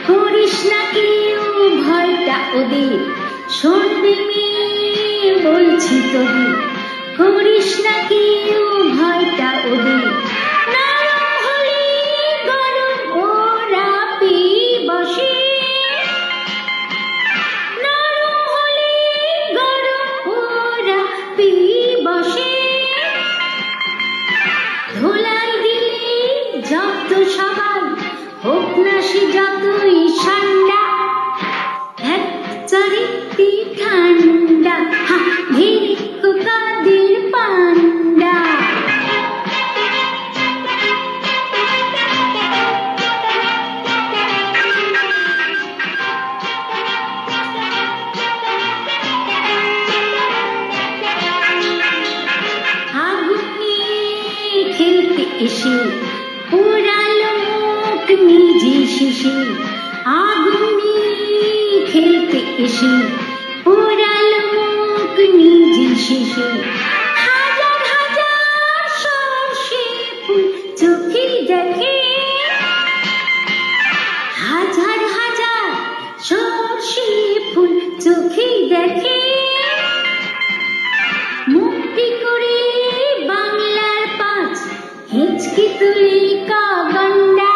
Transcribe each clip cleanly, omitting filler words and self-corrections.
করিস না কেউ ভয়টা ওদের, শুনবি মেয়ে বলছি তোদের, করিস না কেউ ভয়টা ওদের। নরম হলে গরম ওরা পেয়ে বসে, নরম হলে গরম ওরা পেয়ে বসে। ধোলাই দিলে যত সবাই হোক না সে যতই ঠান্ডা, এক চরিত্রে ঠান্ডা ধীরে কাদের পান্ডা। আগুন নিয়ে খেলতে এসে পোড়ালো মুখ নিজে শেষে, আগুন নিয়ে খেলতে এসে পোড়ালো মুখ নিজে শেষে। হাজার হাজার সর্ষে ফুল চোখে দেখে, হাজার হাজার সর্ষে ফুল চোখে দেখে। মুক্তি করে বাংলার পাঁচ হেঁচকি তুলি কাগন্ডা,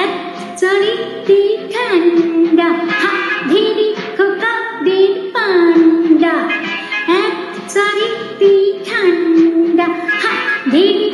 এক চরিত্রে ঠান্ডা ধীরে কাদের পান্ডা, এক চরিত্রে ঠান্ডা ধীরে